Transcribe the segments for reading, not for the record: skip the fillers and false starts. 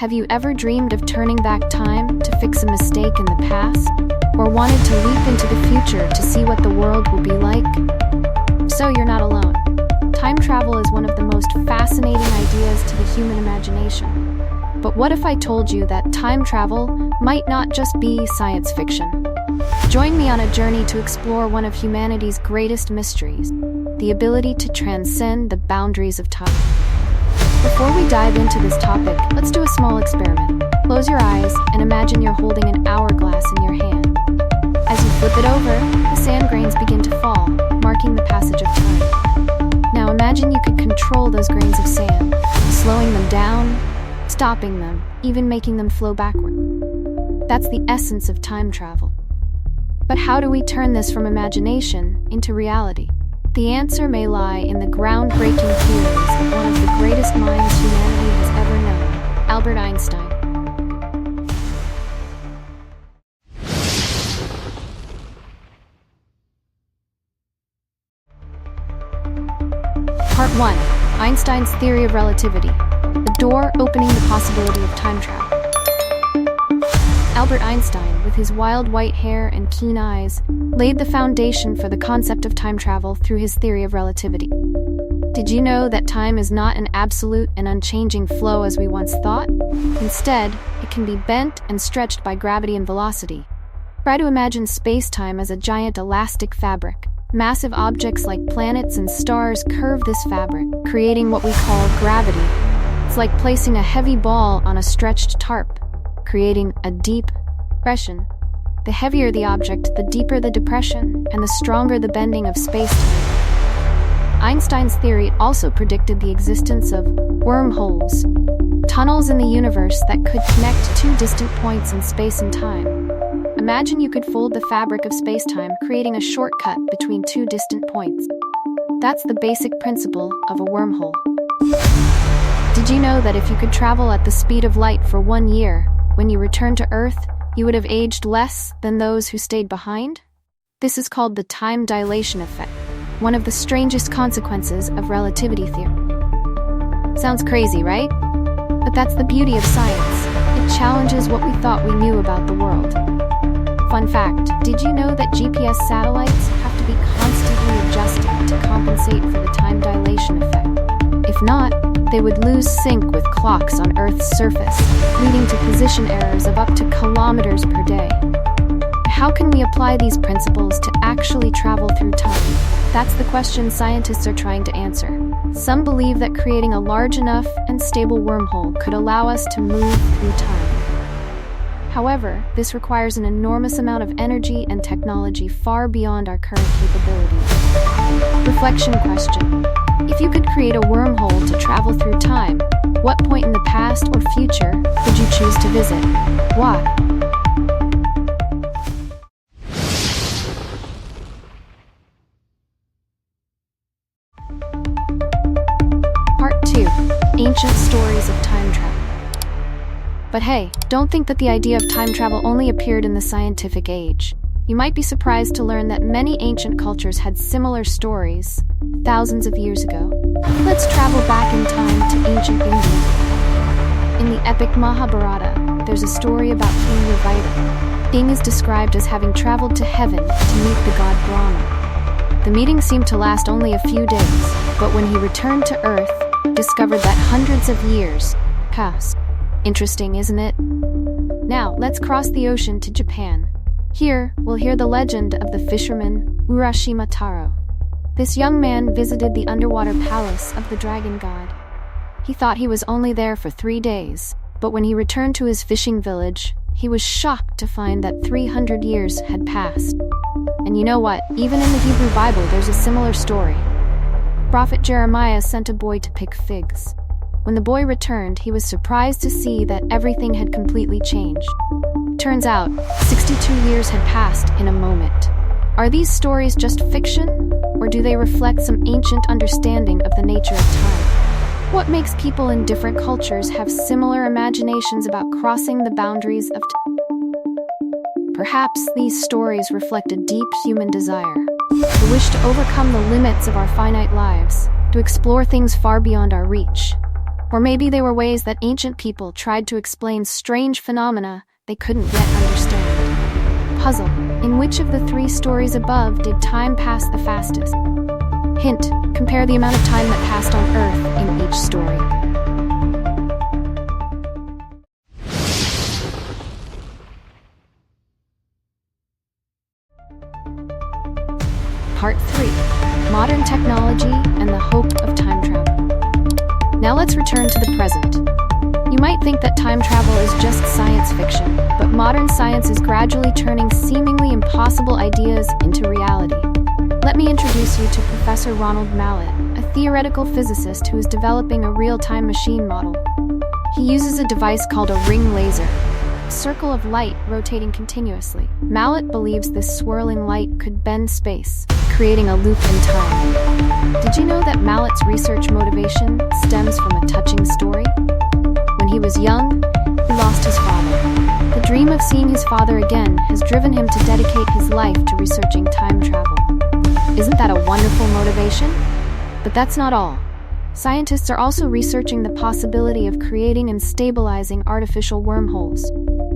Have you ever dreamed of turning back time to fix a mistake in the past? Or wanted to leap into the future to see what the world will be like? So you're not alone. Time travel is one of the most fascinating ideas to the human imagination. But what if I told you that time travel might not just be science fiction? Join me on a journey to explore one of humanity's greatest mysteries, the ability to transcend the boundaries of time. Before we dive into this topic, let's do a small experiment. Close your eyes and imagine you're holding an hourglass in your hand. As you flip it over, the sand grains begin to fall, marking the passage of time. Now imagine you could control those grains of sand, slowing them down, stopping them, even making them flow backward. That's the essence of time travel. But how do we turn this from imagination into reality? The answer may lie in the groundbreaking theories of one of the greatest minds humanity has ever known, Albert Einstein. Part 1. Einstein's theory of relativity. The door opening the possibility of time travel. Albert Einstein, with his wild white hair and keen eyes, laid the foundation for the concept of time travel through his theory of relativity. Did you know that time is not an absolute and unchanging flow as we once thought? Instead, it can be bent and stretched by gravity and velocity. Try to imagine space-time as a giant elastic fabric. Massive objects like planets and stars curve this fabric, creating what we call gravity. It's like placing a heavy ball on a stretched tarp, creating a deep depression. The heavier the object, the deeper the depression, and the stronger the bending of space-time. Einstein's theory also predicted the existence of wormholes, tunnels in the universe that could connect two distant points in space and time. Imagine you could fold the fabric of space-time, creating a shortcut between two distant points. That's the basic principle of a wormhole. Did you know that if you could travel at the speed of light for 1 year, when you return to Earth, you would have aged less than those who stayed behind? This is called the time dilation effect, one of the strangest consequences of relativity theory. Sounds crazy, right? But that's the beauty of science. It challenges what we thought we knew about the world. Fun fact, did you know that GPS satellites have to be constantly adjusted to compensate for the time dilation effect? If not, they would lose sync with clocks on Earth's surface, leading to position errors of up to kilometers per day. How can we apply these principles to actually travel through time? That's the question scientists are trying to answer. Some believe that creating a large enough and stable wormhole could allow us to move through time. However, this requires an enormous amount of energy and technology far beyond our current capabilities. Reflection question. If you could create a wormhole to travel through time, what point in the past or future would you choose to visit? Why? Part 2. Ancient stories of time travel. But hey, don't think that the idea of time travel only appeared in the scientific age. You might be surprised to learn that many ancient cultures had similar stories thousands of years ago. Let's travel back in time to ancient India. In the epic Mahabharata, there's a story about King Yavata. King is described as having traveled to heaven to meet the god Brahma. The meeting seemed to last only a few days, but when he returned to Earth, discovered that hundreds of years passed. Interesting, isn't it? Now, let's cross the ocean to Japan. Here, we'll hear the legend of the fisherman Urashima Taro. This young man visited the underwater palace of the dragon god. He thought he was only there for 3 days, but when he returned to his fishing village, he was shocked to find that 300 years had passed. And you know what? Even in the Hebrew Bible, there's a similar story. Prophet Jeremiah sent a boy to pick figs. When the boy returned, he was surprised to see that everything had completely changed. Turns out, 62 years had passed in a moment. Are these stories just fiction, or do they reflect some ancient understanding of the nature of time? What makes people in different cultures have similar imaginations about crossing the boundaries of time? Perhaps these stories reflect a deep human desire, the wish to overcome the limits of our finite lives, to explore things far beyond our reach. Or maybe they were ways that ancient people tried to explain strange phenomena they couldn't yet understand. Puzzle: in which of the 3 stories above did time pass the fastest? Hint: compare the amount of time that passed on Earth in each story. Part 3: Modern Technology and the Hope of Time Travel. Now let's return to the present. You might think that time travel is just science fiction, but modern science is gradually turning seemingly impossible ideas into reality. Let me introduce you to Professor Ronald Mallet, a theoretical physicist who is developing a real-time machine model. He uses a device called a ring laser, a circle of light rotating continuously. Mallet believes this swirling light could bend space, creating a loop in time. Did you know that Mallet's research motivation stems from a touching story? When he was young, he lost his father. The dream of seeing his father again has driven him to dedicate his life to researching time travel. Isn't that a wonderful motivation? But that's not all. Scientists are also researching the possibility of creating and stabilizing artificial wormholes.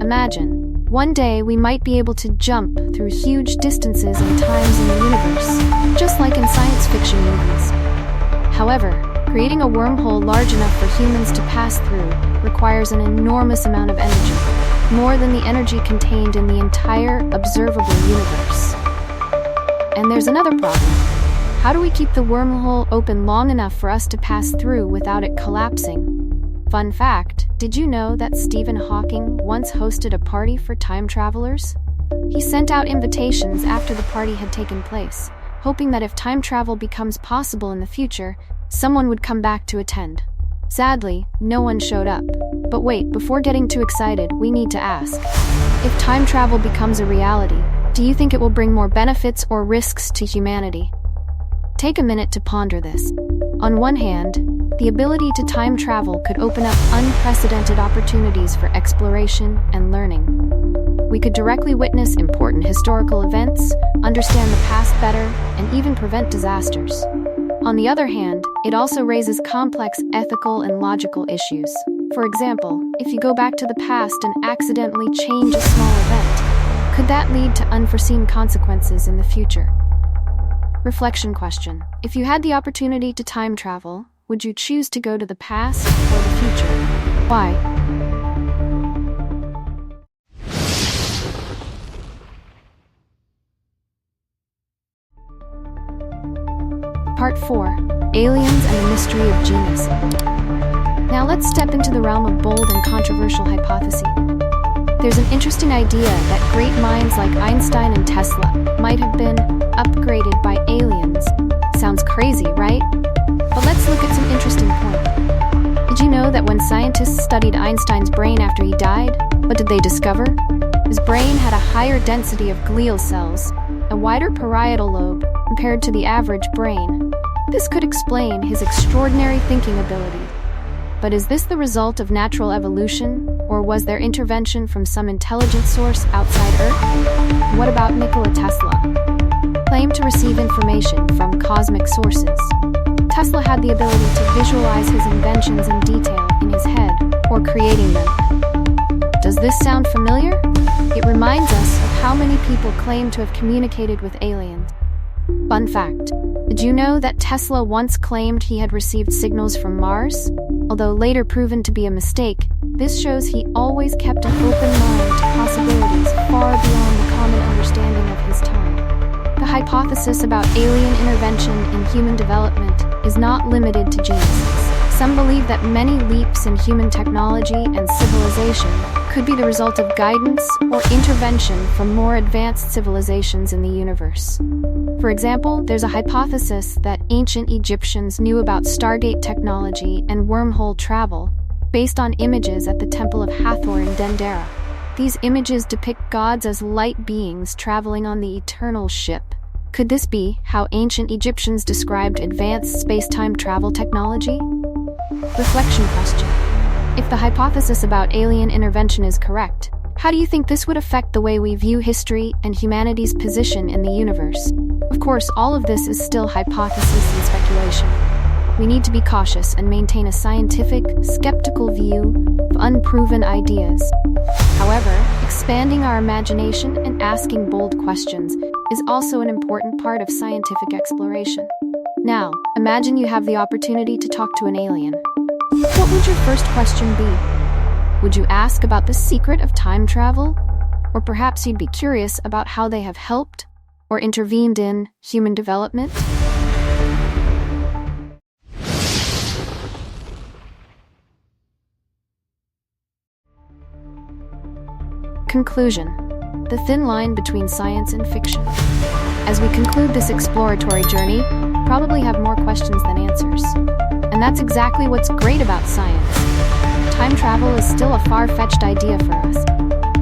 Imagine, one day we might be able to jump through huge distances and times in the universe, just like in science fiction movies. However, creating a wormhole large enough for humans to pass through requires an enormous amount of energy, more than the energy contained in the entire observable universe. And there's another problem. How do we keep the wormhole open long enough for us to pass through without it collapsing? Fun fact, did you know that Stephen Hawking once hosted a party for time travelers? He sent out invitations after the party had taken place, hoping that if time travel becomes possible in the future, someone would come back to attend. Sadly, no one showed up. But wait, before getting too excited, we need to ask. If time travel becomes a reality, do you think it will bring more benefits or risks to humanity? Take a minute to ponder this. On one hand, the ability to time travel could open up unprecedented opportunities for exploration and learning. We could directly witness important historical events, understand the past better, and even prevent disasters. On the other hand, it also raises complex ethical and logical issues. For example, if you go back to the past and accidentally change a small event, could that lead to unforeseen consequences in the future? Reflection question: if you had the opportunity to time travel, would you choose to go to the past or the future? Why? Part 4: Aliens and the Mystery of Genius. Now let's step into the realm of bold and controversial hypotheses. There's an interesting idea that great minds like Einstein and Tesla might have been upgraded by aliens. Sounds crazy, right? But let's look at some interesting points. Did you know that when scientists studied Einstein's brain after he died, what did they discover? His brain had a higher density of glial cells, a wider parietal lobe compared to the average brain. This could explain his extraordinary thinking ability. But is this the result of natural evolution, or was there intervention from some intelligent source outside Earth? What about Nikola Tesla? Claimed to receive information from cosmic sources. Tesla had the ability to visualize his inventions in detail in his head, or creating them. Does this sound familiar? It reminds us of how many people claim to have communicated with aliens. Fun fact: did you know that Tesla once claimed he had received signals from Mars? Although later proven to be a mistake, this shows he always kept an open mind to possibilities far beyond the common understanding of his time. The hypothesis about alien intervention in human development is not limited to geniuses. Some believe that many leaps in human technology and civilization could be the result of guidance or intervention from more advanced civilizations in the universe. For example, there's a hypothesis that ancient Egyptians knew about Stargate technology and wormhole travel based on images at the Temple of Hathor in Dendera. These images depict gods as light beings traveling on the eternal ship. Could this be how ancient Egyptians described advanced space-time travel technology? Reflection question: if the hypothesis about alien intervention is correct, how do you think this would affect the way we view history and humanity's position in the universe? Of course, all of this is still hypothesis and speculation. we need to be cautious and maintain a scientific, skeptical view of unproven ideas. However, expanding our imagination and asking bold questions is also an important part of scientific exploration. Now, imagine you have the opportunity to talk to an alien. What would your first question be? Would you ask about the secret of time travel? Or perhaps you'd be curious about how they have helped or intervened in human development? Conclusion: the thin line between science and fiction. As we conclude this exploratory journey, probably have more questions than answers. And that's exactly what's great about science. Time travel is still a far-fetched idea for us.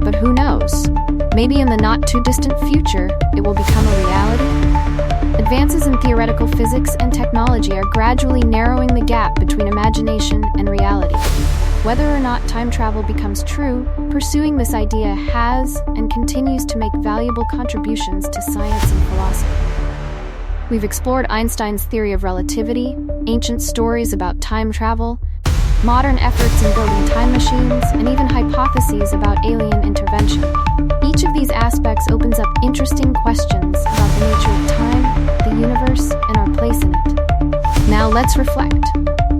But who knows? Maybe in the not-too-distant future, it will become a reality. Advances in theoretical physics and technology are gradually narrowing the gap between imagination and reality. Whether or not time travel becomes true, pursuing this idea has and continues to make valuable contributions to science and philosophy. We've explored Einstein's theory of relativity, ancient stories about time travel, modern efforts in building time machines, and even hypotheses about alien intervention. Each of these aspects opens up interesting questions about the nature of time, the universe, and our place in it. Now let's reflect.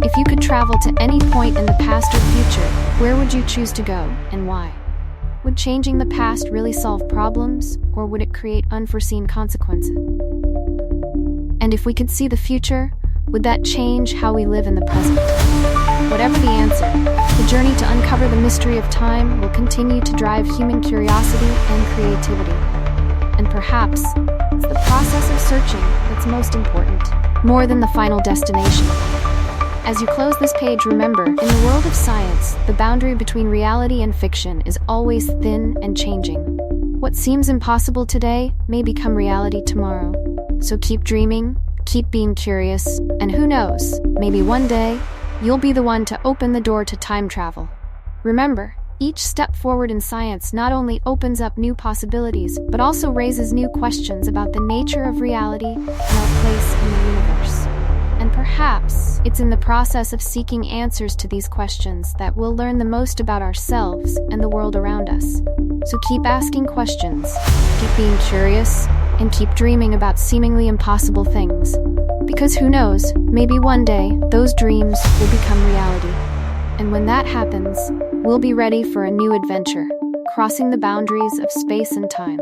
If you could travel to any point in the past or future, where would you choose to go, and why? Would changing the past really solve problems, or would it create unforeseen consequences? And if we could see the future, would that change how we live in the present? Whatever the answer, the journey to uncover the mystery of time will continue to drive human curiosity and creativity. And perhaps, it's the process of searching that's most important, more than the final destination. As you close this page, remember, in the world of science, the boundary between reality and fiction is always thin and changing. What seems impossible today may become reality tomorrow. So keep dreaming, keep being curious, and who knows, maybe one day, you'll be the one to open the door to time travel. Remember, each step forward in science not only opens up new possibilities, but also raises new questions about the nature of reality and our place in the universe. And perhaps it's in the process of seeking answers to these questions that we'll learn the most about ourselves and the world around us. So keep asking questions, keep being curious, and keep dreaming about seemingly impossible things. Because who knows, maybe one day those dreams will become reality. And when that happens, we'll be ready for a new adventure, crossing the boundaries of space and time.